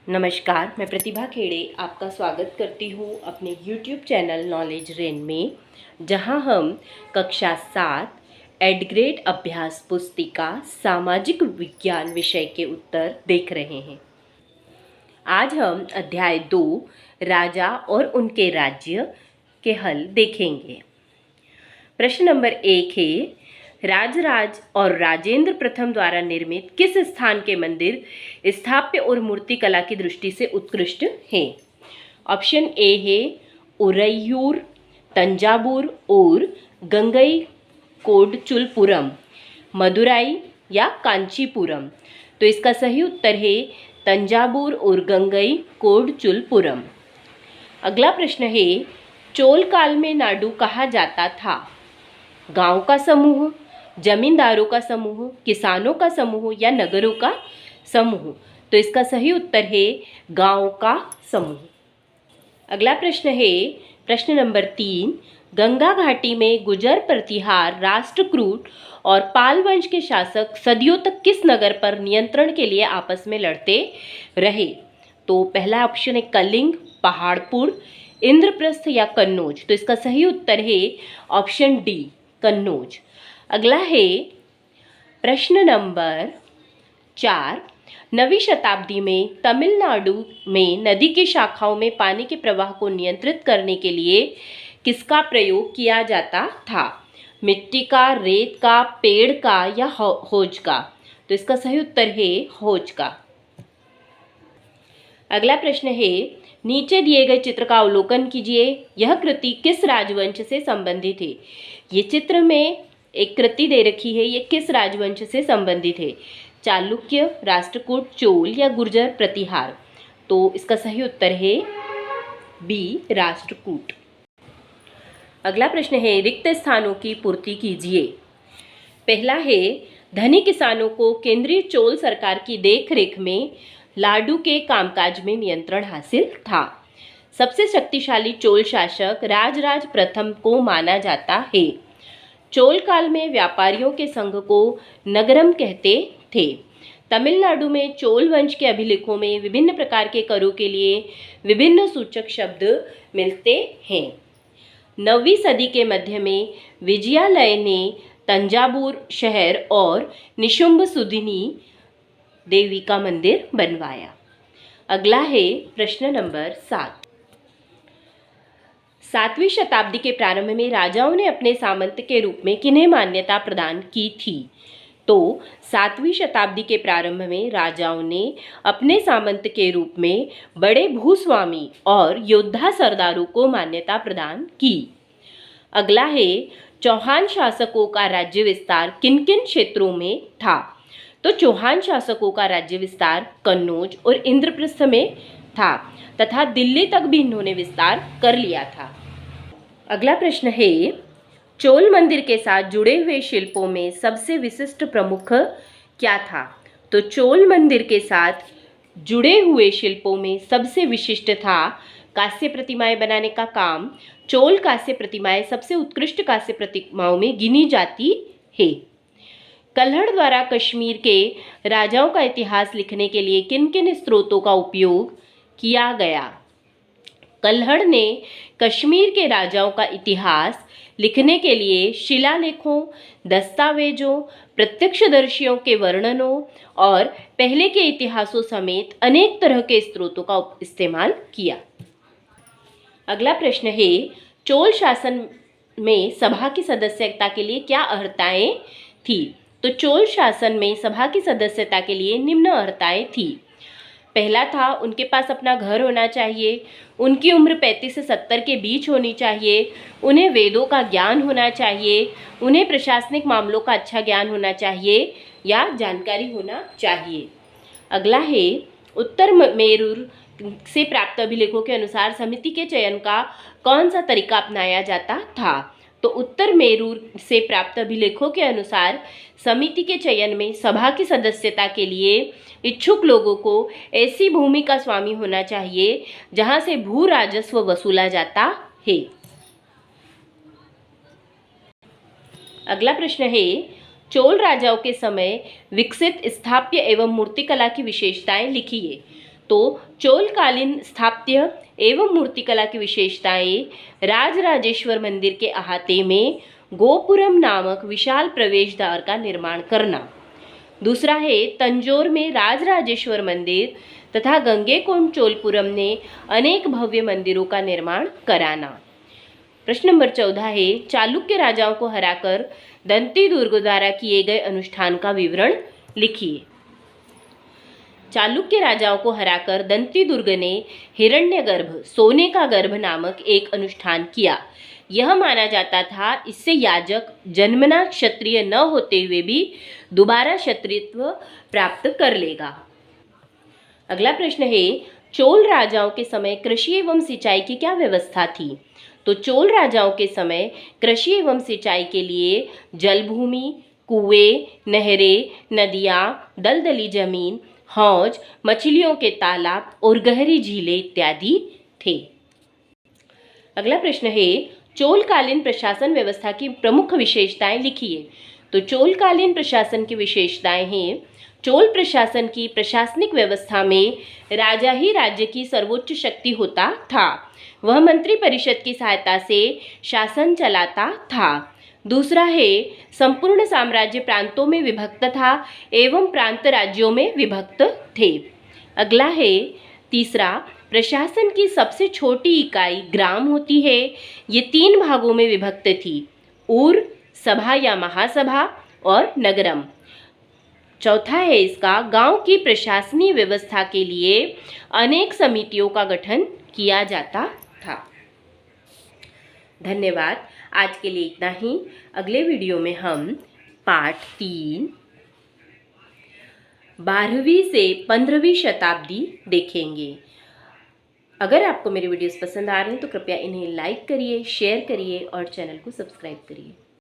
नमस्कार, मैं प्रतिभा खेड़े आपका स्वागत करती हूँ अपने YouTube चैनल नॉलेज रेन में, जहाँ हम कक्षा 7 एडग्रेड अभ्यास पुस्तिका सामाजिक विज्ञान विषय के उत्तर देख रहे हैं। आज हम अध्याय 2 राजा और उनके राज्य के हल देखेंगे। प्रश्न नंबर 1 है, राजराज और राजेंद्र प्रथम द्वारा निर्मित किस स्थान के मंदिर स्थापत्य और मूर्तिकला की दृष्टि से उत्कृष्ट हैं? ऑप्शन ए है उरैयूर, तंजावुर और गंगईकोंडचुलपुरम, मदुराई या कांचीपुरम। तो इसका सही उत्तर है तंजावुर और गंगईकोंडचुलपुरम। अगला प्रश्न है, चोल काल में नाडु कहा जाता था? गांव का समूह, जमींदारों का समूह, किसानों का समूह या नगरों का समूह। तो इसका सही उत्तर है गांव का समूह। अगला प्रश्न है प्रश्न नंबर 3, गंगा घाटी में गुजर प्रतिहार, राष्ट्रकूट और पाल वंश के शासक सदियों तक किस नगर पर नियंत्रण के लिए आपस में लड़ते रहे? तो पहला ऑप्शन है कलिंग, पहाड़पुर, इंद्रप्रस्थ या कन्नौज। तो इसका सही उत्तर है ऑप्शन डी, कन्नौज। अगला है प्रश्न नंबर 4, नवीं शताब्दी में तमिलनाडु में नदी की शाखाओं में पानी के प्रवाह को नियंत्रित करने के लिए किसका प्रयोग किया जाता था? मिट्टी का, रेत का, पेड़ का या होज का? तो इसका सही उत्तर है होज का। अगला प्रश्न है, नीचे दिए गए चित्र का अवलोकन कीजिए, यह कृति किस राजवंश से संबंधित है? ये चित्र में एक कृति दे रखी है, ये किस राजवंश से संबंधित है? चालुक्य, राष्ट्रकूट, चोल या गुर्जर प्रतिहार? तो इसका सही उत्तर है बी, राष्ट्रकूट। अगला प्रश्न है, रिक्त स्थानों की पूर्ति कीजिए। पहला है, धनी किसानों को केंद्रीय चोल सरकार की देखरेख में लाडू के कामकाज में नियंत्रण हासिल था। सबसे शक्तिशाली चोल शासक राजराज प्रथम को माना जाता है। चोल काल में व्यापारियों के संघ को नगरम कहते थे। तमिलनाडु में चोल वंश के अभिलेखों में विभिन्न प्रकार के करों के लिए विभिन्न सूचक शब्द मिलते हैं। 9वीं सदी के मध्य में विजयालय ने तंजावुर शहर और निशुंभ सुदिनी देवी का मंदिर बनवाया। अगला है प्रश्न नंबर 7, 7वीं शताब्दी के प्रारंभ में राजाओं ने अपने सामंत के रूप में किन्हें मान्यता प्रदान की थी? तो 7वीं शताब्दी के प्रारंभ में राजाओं ने अपने सामंत के रूप में बड़े भूस्वामी और योद्धा सरदारों को मान्यता प्रदान की। अगला है, चौहान शासकों का राज्य विस्तार किन किन क्षेत्रों में था? तो चौहान शासकों का राज्य विस्तार कन्नौज और इंद्रप्रस्थ में था तथा दिल्ली तक भी इन्होंने विस्तार कर लिया था। अगला प्रश्न है, चोल मंदिर के साथ जुड़े हुए शिल्पों में सबसे विशिष्ट प्रमुख क्या था? तो चोल मंदिर के साथ जुड़े हुए शिल्पों में सबसे विशिष्ट था कांस्य प्रतिमाएं बनाने का काम। चोल कांस्य प्रतिमाएं सबसे उत्कृष्ट कांस्य प्रतिमाओं में गिनी जाती है। कल्हड़ द्वारा कश्मीर के राजाओं का इतिहास लिखने के लिए किन किन स्रोतों का उपयोग किया गया? कल्हड़ ने कश्मीर के राजाओं का इतिहास लिखने के लिए शिलालेखों, दस्तावेजों, प्रत्यक्षदर्शियों के वर्णनों और पहले के इतिहासों समेत अनेक तरह के स्रोतों का इस्तेमाल किया। अगला प्रश्न है, चोल शासन में सभा की सदस्यता के लिए क्या अर्हताएं थी? तो चोल शासन में सभा की सदस्यता के लिए निम्न अर्हताएं थी। पहला था, उनके पास अपना घर होना चाहिए, उनकी उम्र 35 से 70 के बीच होनी चाहिए, उन्हें वेदों का ज्ञान होना चाहिए, उन्हें प्रशासनिक मामलों का अच्छा ज्ञान होना चाहिए या जानकारी होना चाहिए। अगला है, उत्तर मेरूर से प्राप्त अभिलेखों के अनुसार समिति के चयन का कौन सा तरीका अपनाया जाता था? तो उत्तर मेरूर से प्राप्त अभिलेखों के अनुसार समिति के चयन में सभा की सदस्यता के लिए इच्छुक लोगों को ऐसी भूमि का स्वामी होना चाहिए जहां से भू राजस्व वसूला जाता है। अगला प्रश्न है, चोल राजाओं के समय विकसित स्थापत्य एवं मूर्तिकला की विशेषताएं लिखिए। तो चोलकालीन स्थापत्य एवं मूर्तिकला की विशेषताएं राजराजेश्वर मंदिर के अहाते में गोपुरम नामक विशाल प्रवेश द्वार का निर्माण करना। दूसरा है तंजौर में राजराजेश्वर मंदिर तथा गंगेकोंड चोलपुरम ने अनेक भव्य मंदिरों का निर्माण कराना। प्रश्न नंबर 14 है चालुक्य राजाओं को हराकर दंती दुर्ग द्वारा किए गए अनुष्ठान का विवरण लिखिए। चालुक्य राजाओं को हराकर दंती दुर्ग ने हिरण्यगर्भ सोने का गर्भ नामक एक अनुष्ठान किया। यह माना जाता था इससे याजक जन्मना क्षत्रिय न होते हुए भी दोबारा क्षत्रियत्व प्राप्त कर लेगा। अगला प्रश्न है चोल राजाओं के समय कृषि एवं सिंचाई की क्या व्यवस्था थी? तो चोल राजाओं के समय कृषि एवं सिंचाई के लिए जलभूमि, कुएं, नहरें, नदियाँ, दलदली जमीन, हौज, मछलियों के तालाब और गहरी झीलें इत्यादि थे। अगला प्रश्न है चोलकालीन प्रशासन व्यवस्था की प्रमुख विशेषताएं लिखिए। तो चोलकालीन प्रशासन की विशेषताएं हैं चोल प्रशासन की प्रशासनिक व्यवस्था में राजा ही राज्य की सर्वोच्च शक्ति होता था। वह मंत्री परिषद की सहायता से शासन चलाता था। दूसरा है संपूर्ण साम्राज्य प्रांतों में विभक्त था एवं प्रांत राज्यों में विभक्त थे। अगला है तीसरा प्रशासन की सबसे छोटी इकाई ग्राम होती है। ये 3 भागों में विभक्त थी, ऊर, सभा या महासभा और नगरम। चौथा है इसका गांव की प्रशासनिक व्यवस्था के लिए अनेक समितियों का गठन किया जाता था। धन्यवाद। आज के लिए इतना ही। अगले वीडियो में हम पार्ट 3 12वीं से 15वीं शताब्दी देखेंगे। अगर आपको मेरे वीडियोस पसंद आ रहे हैं तो कृपया इन्हें लाइक करिए, शेयर करिए और चैनल को सब्सक्राइब करिए।